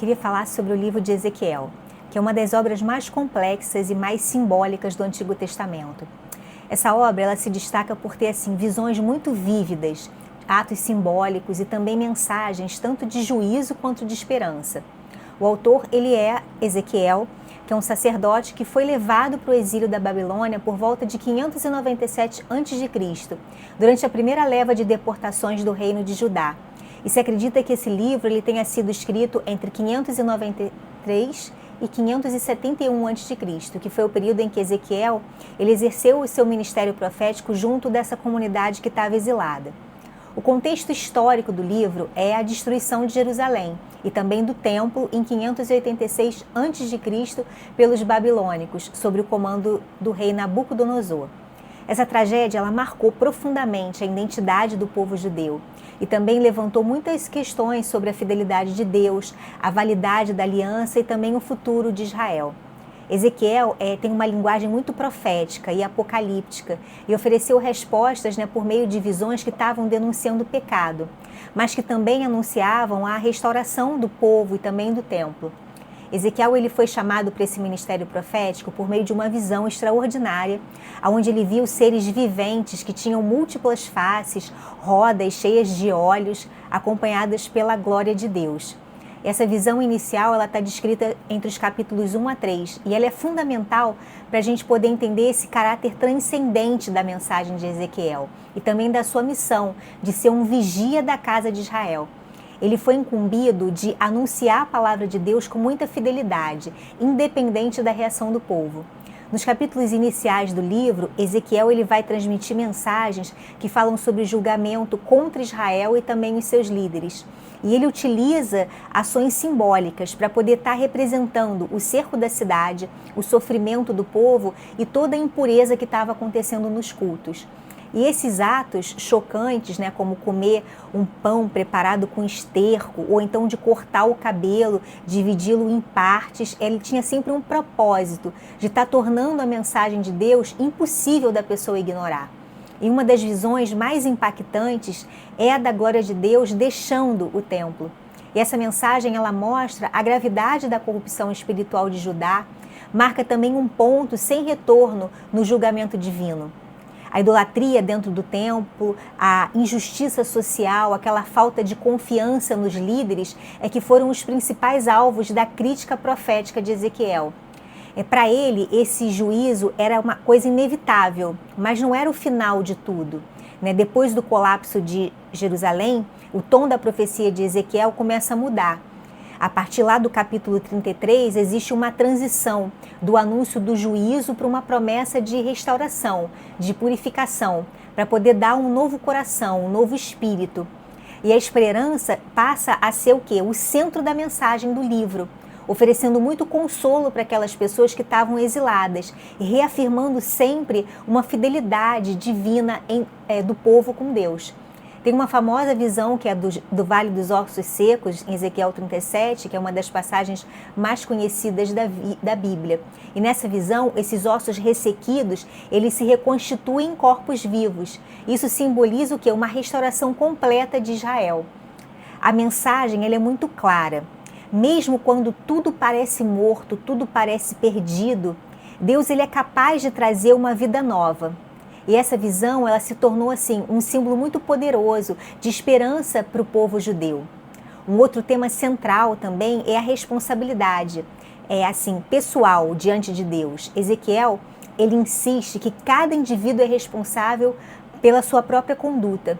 queria falar sobre o livro de Ezequiel, que é uma das obras mais complexas e mais simbólicas do Antigo Testamento. Essa obra ela se destaca por ter visões muito vívidas, atos simbólicos e também mensagens tanto de juízo quanto de esperança. O autor ele é Ezequiel, que é um sacerdote que foi levado para o exílio da Babilônia por volta de 597 a.C., durante a primeira leva de deportações do reino de Judá. E se acredita que esse livro ele tenha sido escrito entre 593 e 571 a.C., que foi o período em que Ezequiel ele exerceu o seu ministério profético junto dessa comunidade que estava exilada. O contexto histórico do livro é a destruição de Jerusalém e também do templo em 586 a.C. pelos babilônicos, sob o comando do rei Nabucodonosor. Essa tragédia ela marcou profundamente a identidade do povo judeu e também levantou muitas questões sobre a fidelidade de Deus, a validade da aliança e também o futuro de Israel. Ezequiel tem uma linguagem muito profética e apocalíptica e ofereceu respostas por meio de visões que estavam denunciando o pecado, mas que também anunciavam a restauração do povo e também do templo. Ezequiel ele foi chamado para esse ministério profético por meio de uma visão extraordinária, onde ele viu seres viventes que tinham múltiplas faces, rodas cheias de olhos, acompanhadas pela glória de Deus. Essa visão inicial ela está descrita entre os capítulos 1 a 3 e ela é fundamental para a gente poder entender esse caráter transcendente da mensagem de Ezequiel e também da sua missão de ser um vigia da casa de Israel. Ele foi incumbido de anunciar a palavra de Deus com muita fidelidade, independente da reação do povo. Nos capítulos iniciais do livro, Ezequiel ele vai transmitir mensagens que falam sobre julgamento contra Israel e também os seus líderes. E ele utiliza ações simbólicas para poder estar representando o cerco da cidade, o sofrimento do povo e toda a impureza que estava acontecendo nos cultos. E esses atos chocantes, como comer um pão preparado com esterco, ou então de cortar o cabelo, dividi-lo em partes, ele tinha sempre um propósito de estar tornando a mensagem de Deus impossível da pessoa ignorar. E uma das visões mais impactantes é a da glória de Deus deixando o templo. E essa mensagem ela mostra a gravidade da corrupção espiritual de Judá, marca também um ponto sem retorno no julgamento divino. A idolatria dentro do templo, a injustiça social, aquela falta de confiança nos líderes que foram os principais alvos da crítica profética de Ezequiel. Para ele, esse juízo era uma coisa inevitável, mas não era o final de tudo. Depois do colapso de Jerusalém, o tom da profecia de Ezequiel começa a mudar. A partir lá do capítulo 33, existe uma transição do anúncio do juízo para uma promessa de restauração, de purificação, para poder dar um novo coração, um novo espírito. E a esperança passa a ser o quê? O centro da mensagem do livro, oferecendo muito consolo para aquelas pessoas que estavam exiladas e reafirmando sempre uma fidelidade divina do povo com Deus. Tem uma famosa visão que é do Vale dos Ossos Secos, em Ezequiel 37, que é uma das passagens mais conhecidas da Bíblia. E nessa visão, esses ossos ressequidos, eles se reconstituem em corpos vivos. Isso simboliza o quê? Uma restauração completa de Israel. A mensagem ela é muito clara. Mesmo quando tudo parece morto, tudo parece perdido, Deus ele é capaz de trazer uma vida nova. E essa visão ela se tornou um símbolo muito poderoso de esperança para o povo judeu. Um outro tema central também é a responsabilidade, pessoal diante de Deus. Ezequiel ele insiste que cada indivíduo é responsável pela sua própria conduta.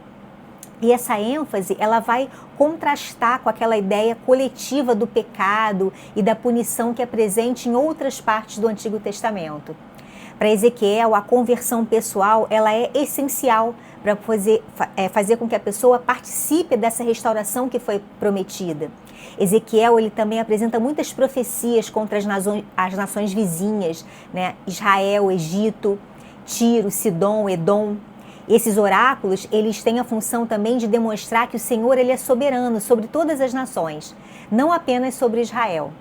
E essa ênfase ela vai contrastar com aquela ideia coletiva do pecado e da punição que é presente em outras partes do Antigo Testamento. Para Ezequiel, a conversão pessoal ela é essencial para fazer com que a pessoa participe dessa restauração que foi prometida. Ezequiel ele também apresenta muitas profecias contra as nações vizinhas, Israel, Egito, Tiro, Sidom, Edom. Esses oráculos eles têm a função também de demonstrar que o Senhor ele é soberano sobre todas as nações, não apenas sobre Israel.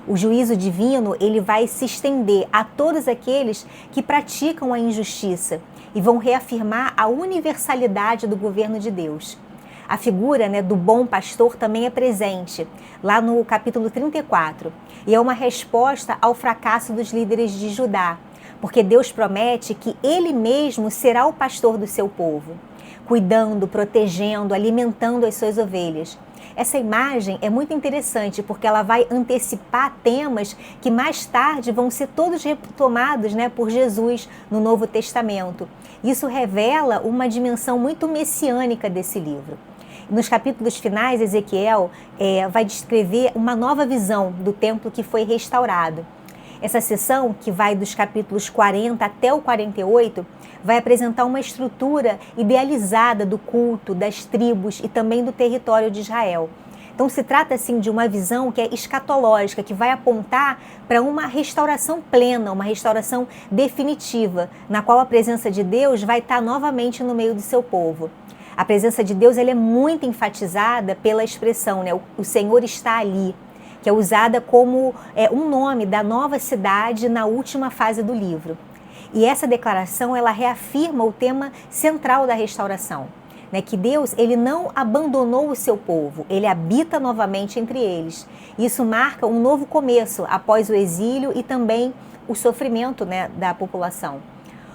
O juízo divino ele vai se estender a todos aqueles que praticam a injustiça e vão reafirmar a universalidade do governo de Deus. A figura, né, do bom pastor também é presente, lá no capítulo 34. E é uma resposta ao fracasso dos líderes de Judá, porque Deus promete que Ele mesmo será o pastor do seu povo, cuidando, protegendo, alimentando as suas ovelhas. Essa imagem é muito interessante porque ela vai antecipar temas que mais tarde vão ser todos retomados, né, por Jesus no Novo Testamento. Isso revela uma dimensão muito messiânica desse livro. Nos capítulos finais, Ezequiel vai descrever uma nova visão do templo que foi restaurado. Essa seção, que vai dos capítulos 40 até o 48, vai apresentar uma estrutura idealizada do culto, das tribos e também do território de Israel. Então se trata assim de uma visão que é escatológica, que vai apontar para uma restauração plena, uma restauração definitiva, na qual a presença de Deus vai estar novamente no meio do seu povo. A presença de Deus ela é muito enfatizada pela expressão, né? O Senhor está ali, que é usada como um nome da nova cidade na última fase do livro. E essa declaração, ela reafirma o tema central da restauração, né? Que Deus, ele não abandonou o seu povo, ele habita novamente entre eles. Isso marca um novo começo após o exílio e também o sofrimento, né, da população.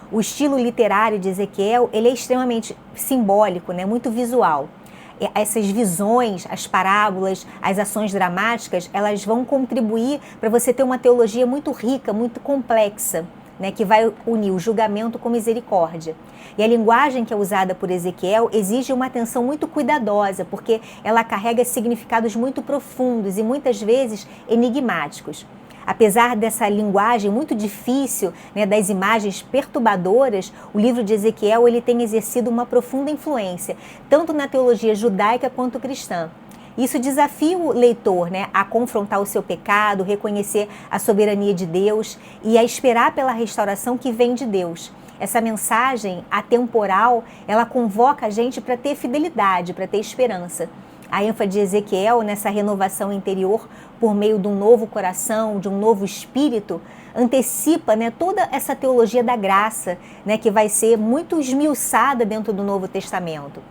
O estilo literário de Ezequiel, ele é extremamente simbólico, né, muito visual. Essas visões, as parábolas, as ações dramáticas, elas vão contribuir para você ter uma teologia muito rica, muito complexa, né, que vai unir o julgamento com misericórdia. E a linguagem que é usada por Ezequiel exige uma atenção muito cuidadosa, porque ela carrega significados muito profundos e muitas vezes enigmáticos. Apesar dessa linguagem muito difícil, né, das imagens perturbadoras, o livro de Ezequiel ele tem exercido uma profunda influência, tanto na teologia judaica quanto cristã. Isso desafia o leitor, né, a confrontar o seu pecado, reconhecer a soberania de Deus e a esperar pela restauração que vem de Deus. Essa mensagem atemporal, ela convoca a gente para ter fidelidade, para ter esperança. A ênfase de Ezequiel nessa renovação interior por meio de um novo coração, de um novo espírito, antecipa, né, toda essa teologia da graça, né, que vai ser muito esmiuçada dentro do Novo Testamento.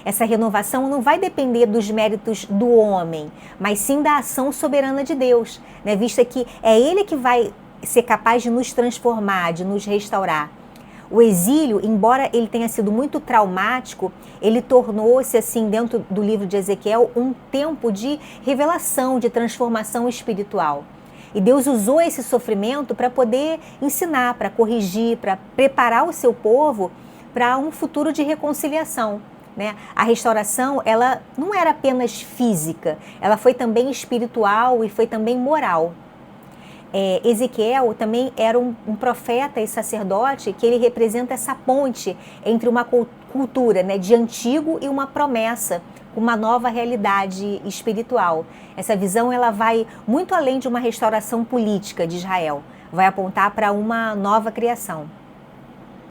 Essa renovação não vai depender dos méritos do homem, mas sim da ação soberana de Deus, né, vista que é Ele que vai ser capaz de nos transformar, de nos restaurar. O exílio, embora ele tenha sido muito traumático, ele tornou-se, assim, dentro do livro de Ezequiel, um tempo de revelação, de transformação espiritual. E Deus usou esse sofrimento para poder ensinar, para corrigir, para preparar o seu povo para um futuro de reconciliação, né? A restauração, ela não era apenas física, ela foi também espiritual e foi também moral. Ezequiel também era um profeta e sacerdote que ele representa essa ponte entre uma cultura, né, de antigo e uma promessa, uma nova realidade espiritual. Essa visão ela vai muito além de uma restauração política de Israel, vai apontar para uma nova criação.